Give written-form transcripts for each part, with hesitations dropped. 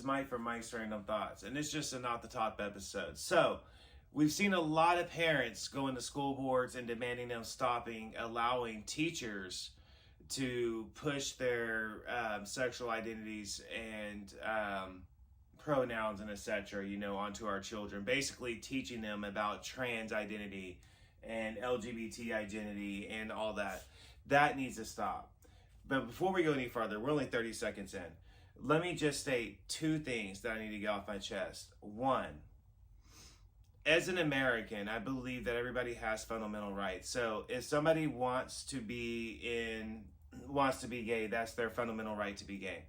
Mike from Mike's Random Thoughts, and it's just an off the top episode. So, we've seen a lot of parents going to school boards and demanding them allowing teachers to push their sexual identities and pronouns and etc. Onto our children, basically teaching them about trans identity and LGBT identity and all that. That needs to stop. But before we go any further, we're only 30 seconds in. Let me just state two things that I need to get off my chest. One, as an American, I believe that everybody has fundamental rights. So if somebody wants to be gay, that's their fundamental right to be gay.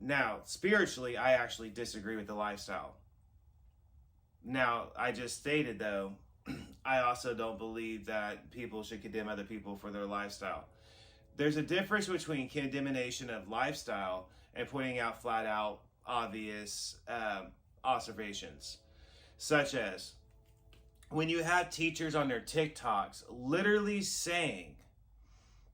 Now, spiritually, I actually disagree with the lifestyle. Now, I just stated, though, I also don't believe that people should condemn other people for their lifestyle. There's a difference between condemnation of lifestyle and pointing out flat out obvious observations, such as when you have teachers on their TikToks literally saying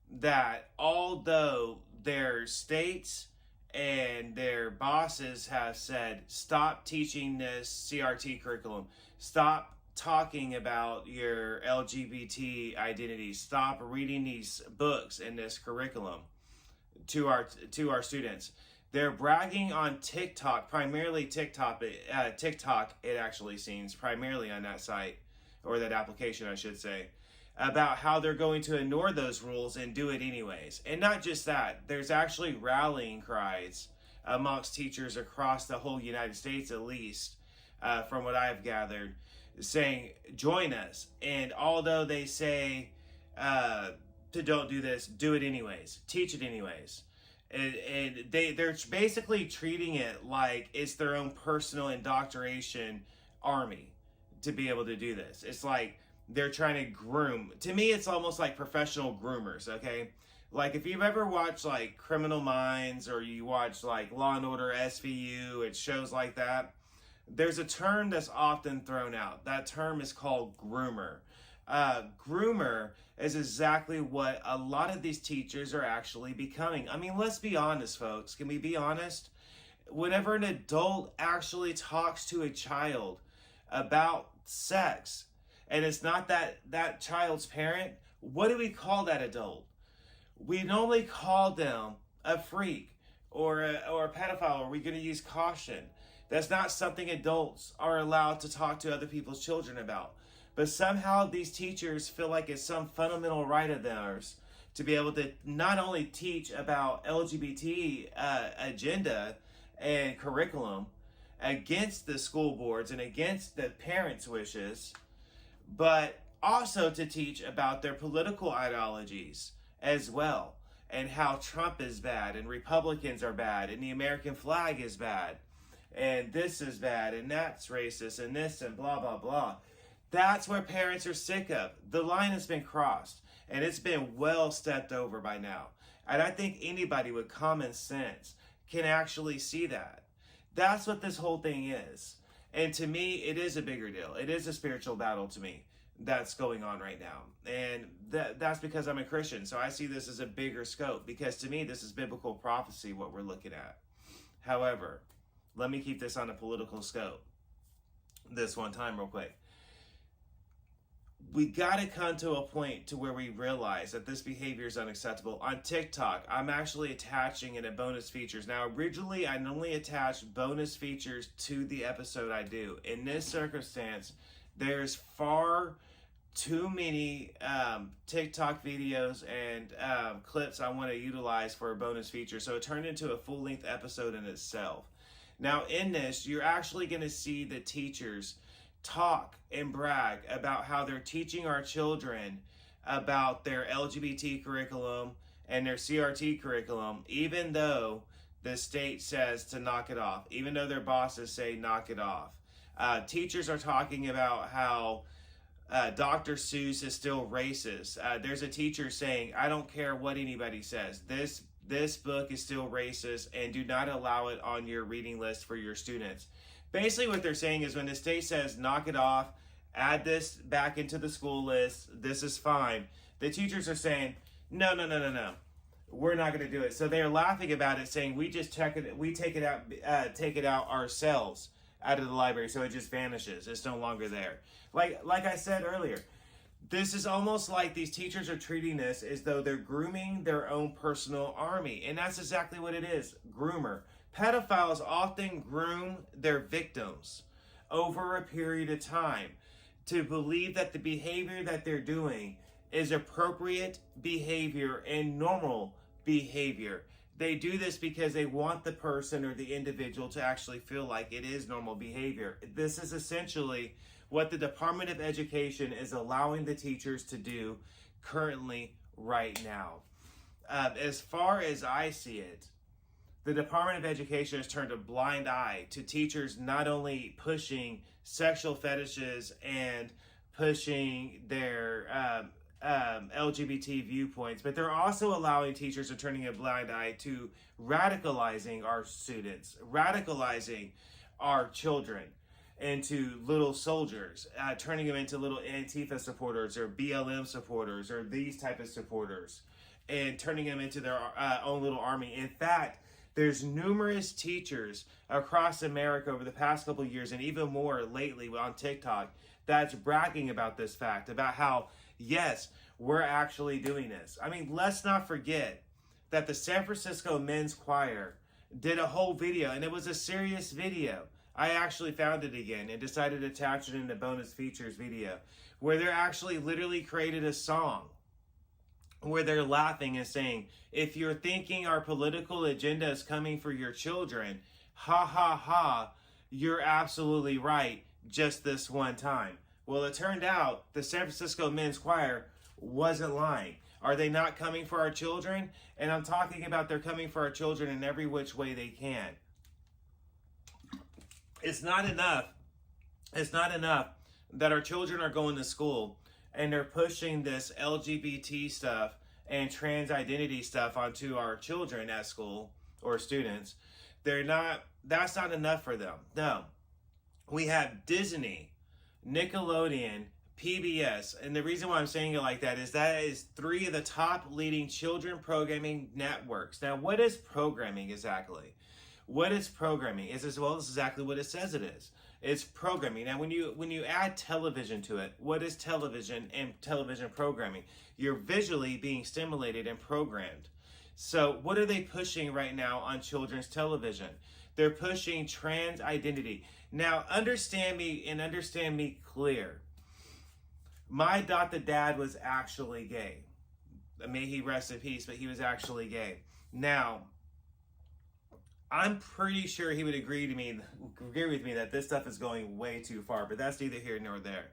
that although their states and their bosses have said, stop teaching this CRT curriculum, stop talking about your LGBT identity, stop reading these books in this curriculum to our students. They're bragging on TikTok, primarily TikTok. It actually seems primarily on that site, or that application, I should say, about how they're going to ignore those rules and do it anyways. And not just that, there's actually rallying cries amongst teachers across the whole United States, at least, from what I've gathered, saying, join us. And although they say to don't do this, do it anyways, teach it anyways. And they're basically treating it like it's their own personal indoctrination army to be able to do this. It's like they're trying to groom. To me, it's almost like professional groomers, okay? Like if you've ever watched like Criminal Minds, or you watch like Law and Order SVU, it shows like that. There's a term that's often thrown out. That term is called groomer. Groomer is exactly what a lot of these teachers are actually becoming. I mean, let's be honest, folks. Can we be honest? Whenever an adult actually talks to a child about sex, and it's not that child's parent, what do we call that adult? We normally call them a freak or a pedophile. Are we going to use caution? That's not something adults are allowed to talk to other people's children about. But somehow these teachers feel like it's some fundamental right of theirs to be able to not only teach about LGBT agenda and curriculum against the school boards and against the parents' wishes, but also to teach about their political ideologies as well, and how Trump is bad and Republicans are bad and the American flag is bad and this is bad and that's racist and this and blah, blah, blah. That's where parents are sick of. The line has been crossed, and it's been well stepped over by now. And I think anybody with common sense can actually see that. That's what this whole thing is. And to me, it is a bigger deal. It is a spiritual battle to me that's going on right now. And that's because I'm a Christian. So I see this as a bigger scope, because to me, this is biblical prophecy, what we're looking at. However, let me keep this on a political scope this one time real quick. We got to come to a point to where we realize that this behavior is unacceptable. On TikTok, I'm actually attaching it in bonus features. Now, originally, I only attached bonus features to the episode I do. In this circumstance, there's far too many TikTok videos and clips I want to utilize for a bonus feature. So it turned into a full-length episode in itself. Now, in this, you're actually going to see the teachers talk and brag about how they're teaching our children about their LGBT curriculum and their CRT curriculum, even though the state says to knock it off, even though their bosses say knock it off. Teachers are talking about how Dr. Seuss is still racist. There's a teacher saying, I don't care what anybody says. This book is still racist, and do not allow it on your reading list for your students. Basically what they're saying is when the state says knock it off, add this back into the school list, this is fine, the teachers are saying, no. we're not going to do it. So they're laughing about it, saying we just take it out ourselves out of the library, so it just vanishes. It's no longer there. Like I said earlier, this is almost like these teachers are treating this as though they're grooming their own personal army, and that's exactly what it is. Groomer. Pedophiles often groom their victims over a period of time to believe that the behavior that they're doing is appropriate behavior and normal behavior. They do this because they want the person or the individual to actually feel like it is normal behavior. This is essentially what the Department of Education is allowing the teachers to do currently right now. As far as I see it, the Department of Education has turned a blind eye to teachers not only pushing sexual fetishes and pushing their LGBT viewpoints, but they're also allowing teachers and turning a blind eye to radicalizing our students, radicalizing our children into little soldiers, turning them into little Antifa supporters or BLM supporters or these type of supporters, and turning them into their own little army. In fact, there's numerous teachers across America over the past couple of years, and even more lately on TikTok, that's bragging about this fact, about how, yes, we're actually doing this. I mean, let's not forget that the San Francisco Men's Choir did a whole video, and it was a serious video. I actually found it again and decided to attach it in the bonus features video, where they're actually literally created a song where they're laughing and saying, if you're thinking our political agenda is coming for your children, ha ha ha, you're absolutely right, just this one time. Well, it turned out the San Francisco Men's Choir wasn't lying. Are they not coming for our children? And I'm talking about they're coming for our children in every which way they can. It's not enough that our children are going to school and they're pushing this LGBT stuff and trans identity stuff onto our children at school or students. That's not enough for them. No. We have Disney, Nickelodeon, PBS, and the reason why I'm saying it like that is 3 of the top leading children programming networks. Now, what is programming exactly? What is programming? This is exactly what it says it is. It's programming. Now, when you add television to it, what is television and television programming? You're visually being stimulated and programmed. So what are they pushing right now on children's television? They're pushing trans identity. Now, understand me clear. My adopted dad was actually gay. May he rest in peace, but he was actually gay. Now, I'm pretty sure he would agree with me that this stuff is going way too far, but that's neither here nor there.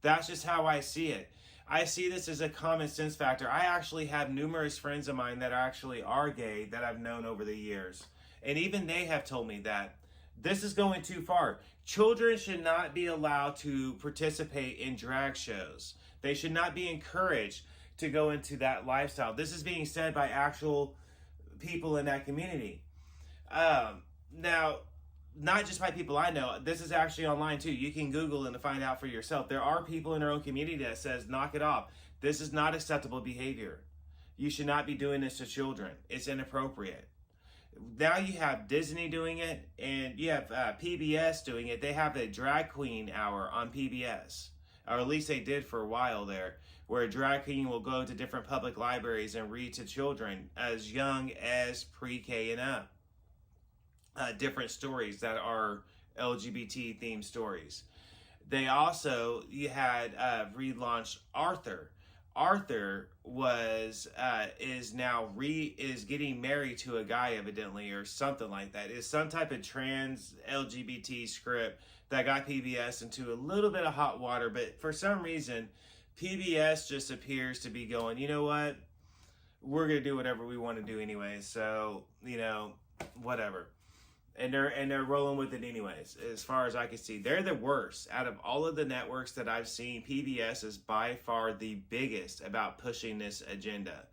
That's just how I see it. I see this as a common sense factor. I actually have numerous friends of mine that actually are gay that I've known over the years. And even they have told me that this is going too far. Children should not be allowed to participate in drag shows. They should not be encouraged to go into that lifestyle. This is being said by actual people in that community. Now, not just by people I know, this is actually online too. You can Google and find out for yourself. There are people in our own community that says, knock it off. This is not acceptable behavior. You should not be doing this to children. It's inappropriate. Now you have Disney doing it, and you have PBS doing it. They have a drag queen hour on PBS, or at least they did for a while there, where a drag queen will go to different public libraries and read to children as young as pre-K and up. Different stories that are LGBT themed stories. They also, you had relaunched Arthur. Arthur is getting married to a guy evidently, or something like that. It's some type of trans LGBT script that got PBS into a little bit of hot water, but for some reason PBS just appears to be going, you know what, we're gonna do whatever we want to do anyway, so whatever. And they're rolling with it anyways. As far as I can see, they're the worst out of all of the networks that I've seen. PBS is by far the biggest about pushing this agenda,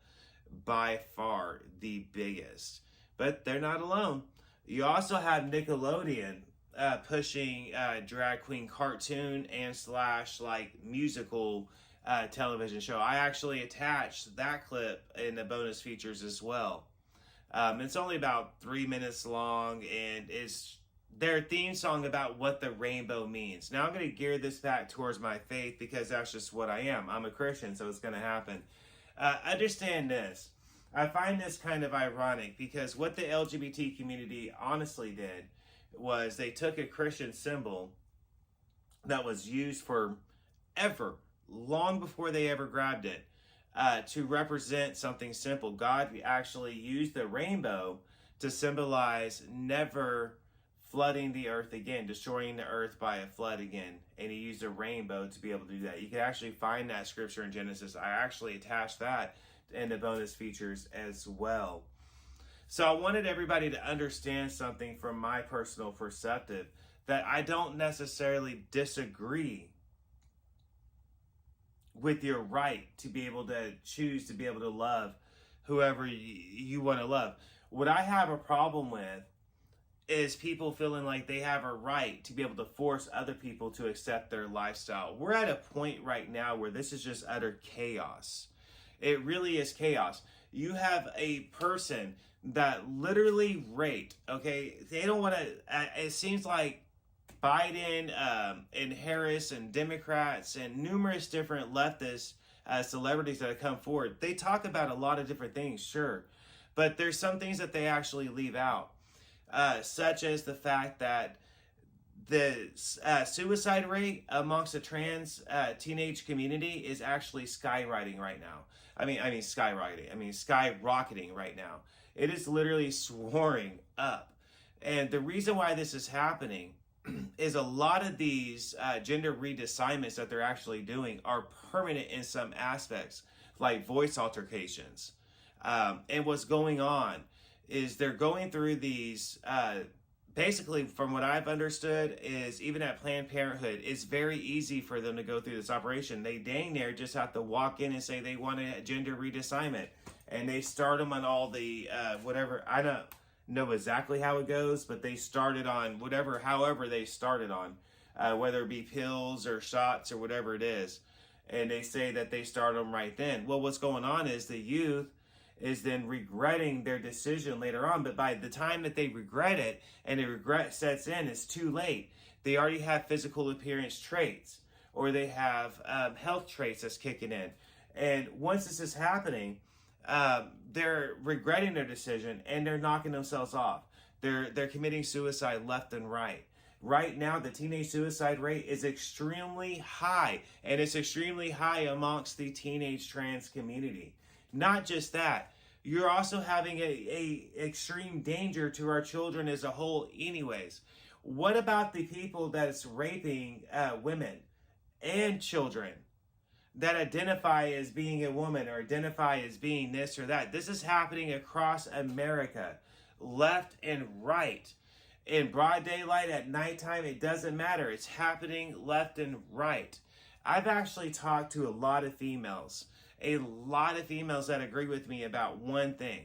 by far the biggest. But they're not alone. You also have Nickelodeon pushing drag queen cartoon and / like musical television show. I actually attached that clip in the bonus features as well. It's only about 3 minutes long, and it's their theme song about what the rainbow means. Now I'm going to gear this back towards my faith because that's just what I am. I'm a Christian, so it's going to happen. Understand this. I find this kind of ironic because what the LGBT community honestly did was they took a Christian symbol that was used for ever, long before they ever grabbed it, to represent something simple. God actually used the rainbow to symbolize never flooding the earth again, destroying the earth by a flood again. And he used a rainbow to be able to do that. You can actually find that scripture in Genesis. I actually attached that in the bonus features as well. So I wanted everybody to understand something from my personal perspective, that I don't necessarily disagree with your right to be able to choose to be able to love whoever you want to love. What I have a problem with is people feeling like they have a right to be able to force other people to accept their lifestyle. We're at a point right now where this is just utter chaos. It really is chaos. You have a person that literally raped, okay? They don't want to, it seems like Biden and Harris and Democrats and numerous different leftist celebrities that have come forward, they talk about a lot of different things, sure. But there's some things that they actually leave out. Such as the fact that the suicide rate amongst the trans teenage community is actually skyrocketing right now. Skyrocketing right now. It is literally soaring up. And the reason why this is happening is a lot of these gender reassignments that they're actually doing are permanent in some aspects, like voice altercations. And what's going on is they're going through these, basically from what I've understood is even at Planned Parenthood, it's very easy for them to go through this operation. They dang near just have to walk in and say they want a gender reassignment. And they start them on all the, whatever, I don't know exactly how it goes, but they started on however they started on, whether it be pills or shots or whatever it is. And they say that they start them right then. Well, what's going on is the youth is then regretting their decision later on. But by the time that they regret it and the regret sets in, it's too late. They already have physical appearance traits, or they have health traits that's kicking in. And once this is happening, they're regretting their decision and they're knocking themselves off. They're committing suicide left and right. Right now, the teenage suicide rate is extremely high, and it's extremely high amongst the teenage trans community. Not just that, you're also having a extreme danger to our children as a whole anyways. What about the people that's raping women and children that identify as being a woman or identify as being this or that? This is happening across America, left and right. In broad daylight, at nighttime, it doesn't matter. It's happening left and right. I've actually talked to a lot of females that agree with me about one thing.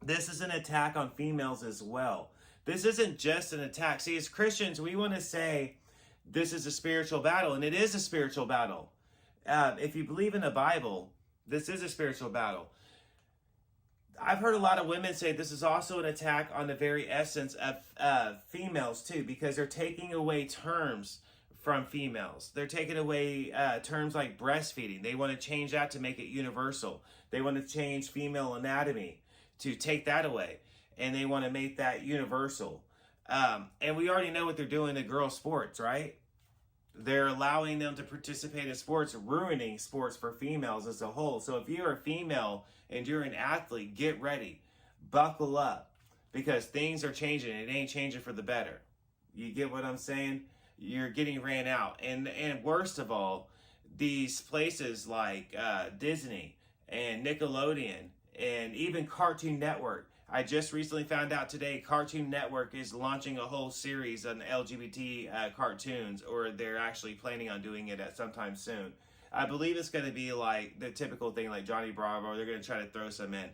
This is an attack on females as well. This isn't just an attack. See, as Christians, we want to say this is a spiritual battle, and it is a spiritual battle. If you believe in the Bible, this is a spiritual battle. I've heard a lot of women say this is also an attack on the very essence of females too, because they're taking away terms from females. They're taking away terms like breastfeeding. They want to change that to make it universal. They want to change female anatomy to take that away, and they want to make that universal. And we already know what they're doing to girls' sports, right? They're allowing them to participate in sports, ruining sports for females as a whole. So if you're a female and you're an athlete, get ready. Buckle up, because things are changing. It ain't changing for the better. You get what I'm saying? You're getting ran out. And worst of all, these places like Disney and Nickelodeon and even Cartoon Network. I just recently found out today Cartoon Network is launching a whole series on LGBT cartoons, or they're actually planning on doing it at sometime soon. I believe it's going to be like the typical thing like Johnny Bravo. They're going to try to throw some in.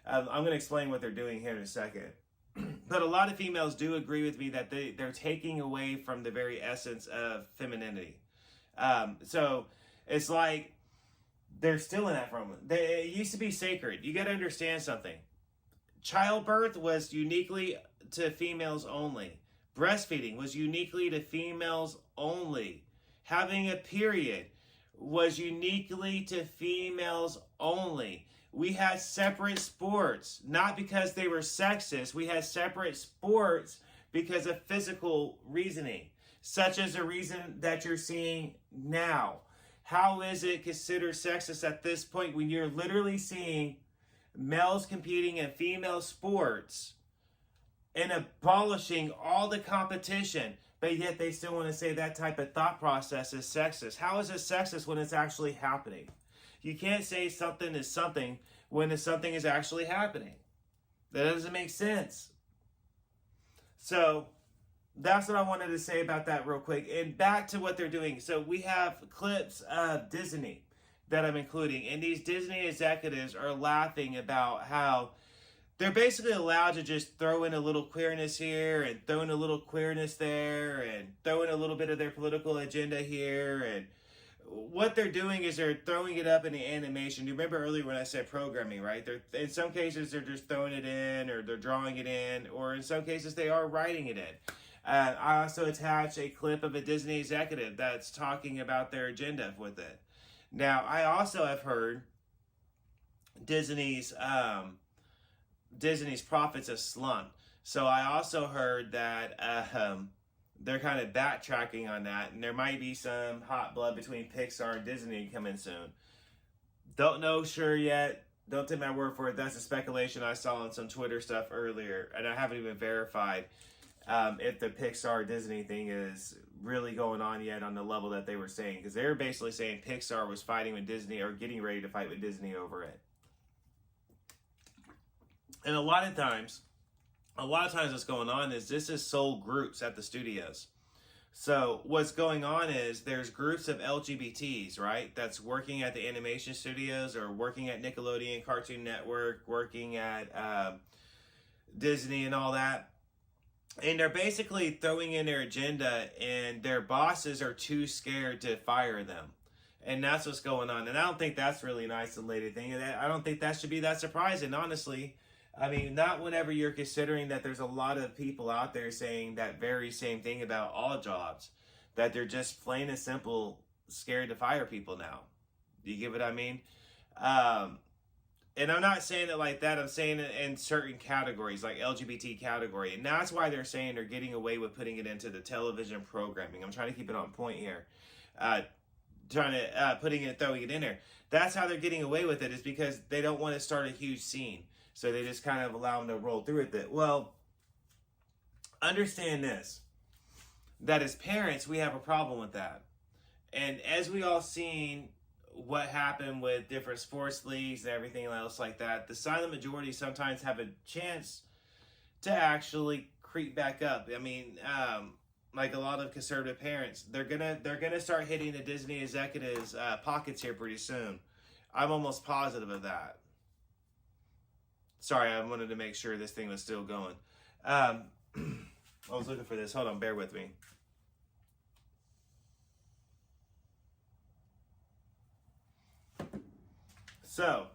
I'm going to explain what they're doing here in a second. But a lot of females do agree with me that they're taking away from the very essence of femininity. So It's like they're stealing that from them. It used to be sacred. You got to understand something. Childbirth was uniquely to females only. Breastfeeding was uniquely to females only. Having a period was uniquely to females only. We had separate sports, not because they were sexist. We had separate sports because of physical reasoning, such as the reason that you're seeing now. How is it considered sexist at this point when you're literally seeing males competing in female sports and abolishing all the competition, but yet they still want to say that type of thought process is sexist? How is it sexist when it's actually happening? You can't say something is something when something is actually happening. That doesn't make sense. So that's what I wanted to say about that real quick. And back to what they're doing. So we have clips of Disney that I'm including. And these Disney executives are laughing about how they're basically allowed to just throw in a little queerness here and throw in a little queerness there and throw in a little bit of their political agenda here. And what they're doing is they're throwing it up in the animation. You remember earlier when I said programming, right? In some cases, they're just throwing it in, or they're drawing it in, or in some cases, they are writing it in. I also attached a clip of a Disney executive that's talking about their agenda with it. Now, I also have heard Disney's profits have slumped. So I also heard that they're kind of backtracking on that, and there might be some hot blood between Pixar and Disney coming soon. Don't know sure yet. Don't take my word for it. That's a speculation I saw on some Twitter stuff earlier, and I haven't even verified if the Pixar Disney thing is really going on yet on the level that they were saying, because they were basically saying Pixar was fighting with Disney or getting ready to fight with Disney over it. And a lot of times what's going on is this is sold groups at the studios. So what's going on is there's groups of LGBTs, right, that's working at the animation studios or working at Nickelodeon, Cartoon Network, working at Disney and all that. And they're basically throwing in their agenda, and their bosses are too scared to fire them. And that's what's going on. And I don't think that's really an isolated thing. I don't think that should be that surprising, honestly. I mean, not whenever you're considering that there's a lot of people out there saying that very same thing about all jobs, that they're just plain and simple scared to fire people now. Do you get what I mean? And I'm not saying it like that. I'm saying it in certain categories, like LGBT category. And that's why they're saying they're getting away with putting it into the television programming. I'm trying to keep it on point here. Throwing it in there. That's how they're getting away with it, is because they don't want to start a huge scene. So they just kind of allow them to roll through with it. Well, understand this, that as parents, we have a problem with that. And as we all seen what happened with different sports leagues and everything else like that, the silent majority sometimes have a chance to actually creep back up. I mean, like a lot of conservative parents, they're gonna start hitting the Disney executives' pockets here pretty soon. I'm almost positive of that. Sorry, I wanted to make sure this thing was still going. I was looking for this. Hold on, bear with me. So,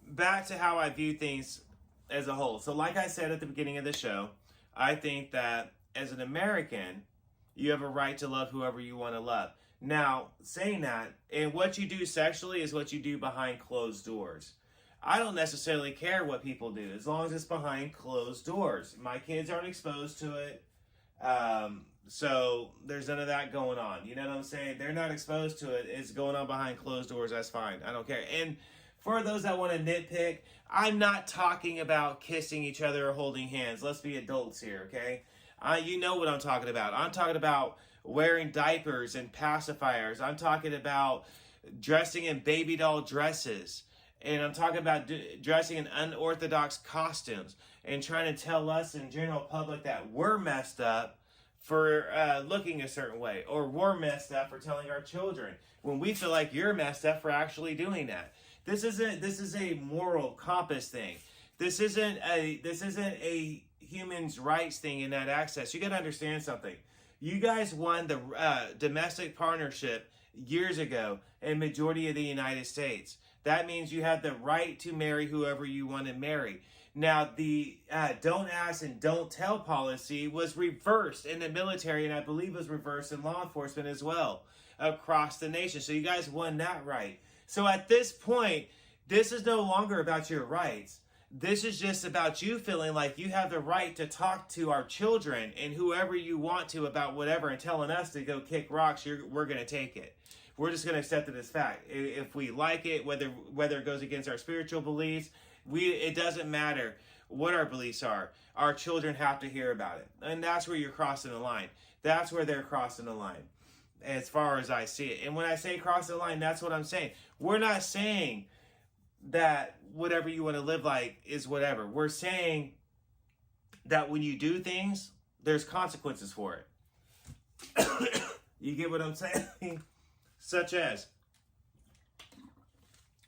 back to how I view things as a whole. So like I said at the beginning of the show, I think that as an American, you have a right to love whoever you want to love. Now, saying that, and what you do sexually is what you do behind closed doors. I don't necessarily care what people do, as long as it's behind closed doors. My kids aren't exposed to it, so there's none of that going on. You know what I'm saying? They're not exposed to it. It's going on behind closed doors. That's fine. I don't care. And for those that want to nitpick, I'm not talking about kissing each other or holding hands. Let's be adults here, okay? You know what I'm talking about. I'm talking about wearing diapers and pacifiers. I'm talking about dressing in baby doll dresses. And I'm talking about dressing in unorthodox costumes and trying to tell us in general public that we're messed up for looking a certain way, or we're messed up for telling our children when we feel like you're messed up for actually doing that. This is a moral compass thing. This isn't a human's rights thing in that access. You got to understand something. You guys won the domestic partnership years ago in majority of the United States. That means you have the right to marry whoever you want to marry. Now, the don't ask and don't tell policy was reversed in the military, and I believe was reversed in law enforcement as well across the nation. So you guys won that right. So at this point, this is no longer about your rights. This is just about you feeling like you have the right to talk to our children and whoever you want to about whatever, and telling us to go kick rocks, we're going to take it. We're just going to accept it as fact. If we like it, whether it goes against our spiritual beliefs, it doesn't matter what our beliefs are. Our children have to hear about it. And that's where you're crossing the line. That's where they're crossing the line, as far as I see it. And when I say cross the line, that's what I'm saying. We're not saying that whatever you want to live like is whatever. We're saying that when you do things, there's consequences for it. You get what I'm saying? Such as,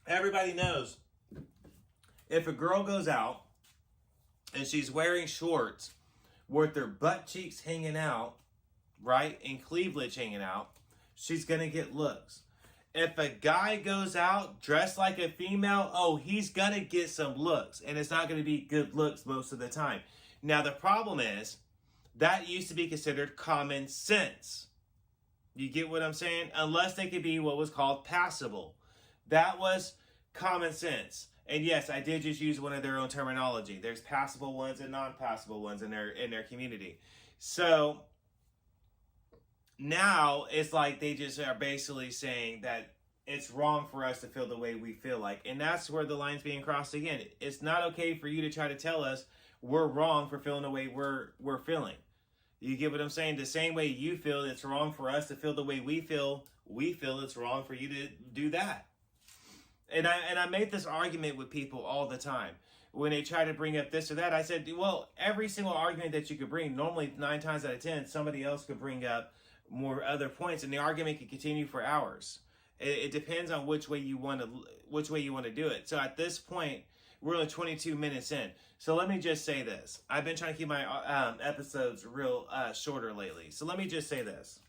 everybody knows, if a girl goes out and she's wearing shorts with her butt cheeks hanging out, right, and cleavage hanging out, she's going to get looks. If a guy goes out dressed like a female, oh, he's going to get some looks. And it's not going to be good looks most of the time. Now, the problem is, that used to be considered common sense. You get what I'm saying? Unless they could be what was called passable. That was common sense. And yes, I did just use one of their own terminology. There's passable ones and non-passable ones in their community. So now it's like they just are basically saying that it's wrong for us to feel the way we feel like. And that's where the line's being crossed again. It's not okay for you to try to tell us we're wrong for feeling the way we're feeling. You get what I'm saying? The same way you feel it's wrong for us to feel the way we feel it's wrong for you to do that. And I make this argument with people all the time. When they try to bring up this or that, I said, well, every single argument that you could bring, normally 9 times out of 10, somebody else could bring up more other points, and the argument could continue for hours. It depends on which way you want to do it. So at this point, we're only 22 minutes in. So let me just say this. I've been trying to keep my episodes real shorter lately. So let me just say this.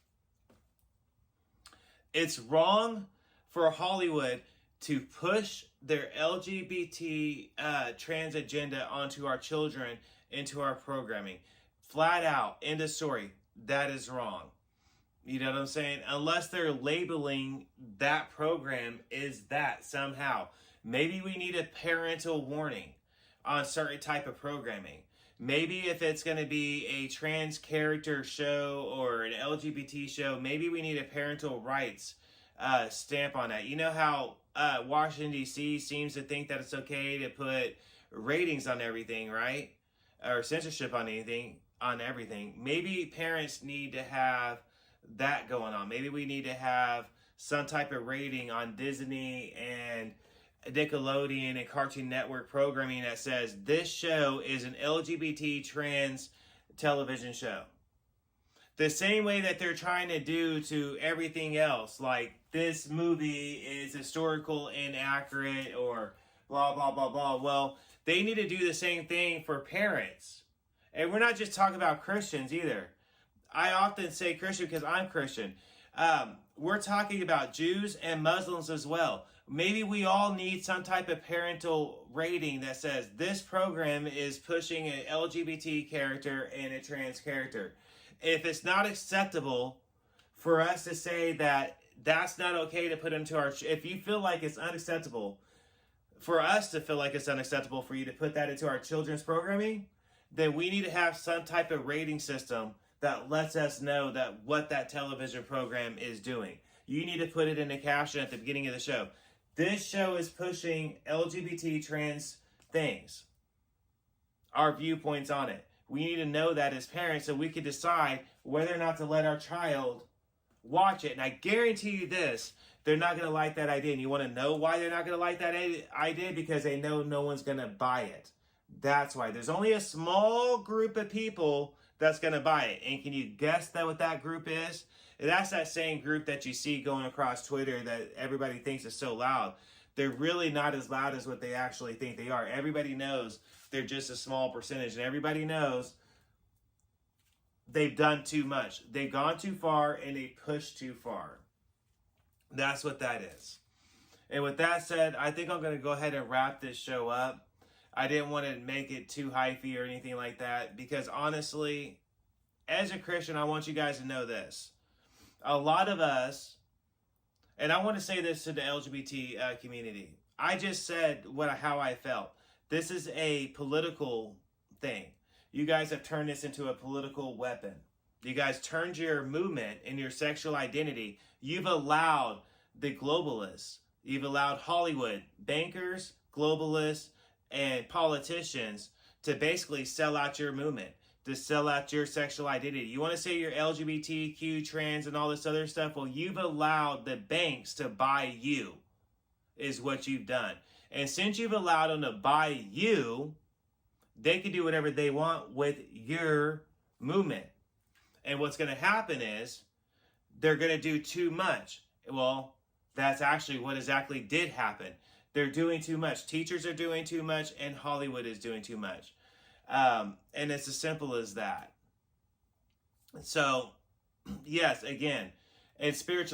It's wrong for Hollywood to push their LGBT trans agenda onto our children, into our programming. Flat out, end of story. That is wrong. You know what I'm saying? Unless they're labeling that program is that somehow. Maybe we need a parental warning on certain type of programming. Maybe if it's going to be a trans character show or an LGBT show, maybe we need a parental rights stamp on that. You know how Washington, D.C. seems to think that it's okay to put ratings on everything, right? Or censorship on everything. Maybe parents need to have that going on. Maybe we need to have some type of rating on Disney and Nickelodeon and Cartoon Network programming that says this show is an LGBT trans television show. The same way that they're trying to do to everything else, like this movie is historical inaccurate or blah, blah, blah, blah. Well, they need to do the same thing for parents. And we're not just talking about Christians either. I often say Christian because I'm Christian. We're talking about Jews and Muslims as well. Maybe we all need some type of parental rating that says this program is pushing an LGBT character and a trans character. If it's not acceptable for us to say that that's not okay to put into our... If you feel like it's unacceptable, for us to feel like it's unacceptable for you to put that into our children's programming, then we need to have some type of rating system that lets us know that what that television program is doing. You need to put it in the caption at the beginning of the show. This show is pushing LGBT trans things. Our viewpoints on it. We need to know that as parents so we can decide whether or not to let our child watch it. And I guarantee you this, they're not going to like that idea. And you want to know why they're not going to like that idea? Because they know no one's going to buy it. That's why. There's only a small group of people that's going to buy it. And can you guess what that group is? That's that same group that you see going across Twitter that everybody thinks is so loud. They're really not as loud as what they actually think they are. Everybody knows they're just a small percentage. And everybody knows they've done too much. They've gone too far and they pushed too far. That's what that is. And with that said, I think I'm going to go ahead and wrap this show up. I didn't want to make it too hypey or anything like that, because honestly, as a Christian, I want you guys to know this. A lot of us, and I want to say this to the LGBT community. I just said how I felt. This is a political thing. You guys have turned this into a political weapon. You guys turned your movement and your sexual identity. You've allowed the globalists, you've allowed Hollywood, bankers, globalists, and politicians to basically sell out your movement, to sell out your sexual identity. You want to say you're LGBTQ, trans, and all this other stuff? Well, you've allowed the banks to buy you, is what you've done. And since you've allowed them to buy you, they can do whatever they want with your movement. And what's going to happen is they're going to do too much. Well, that's actually what exactly did happen. They're doing too much. Teachers are doing too much, and Hollywood is doing too much. And it's as simple as that. So, yes, again, it's spiritual.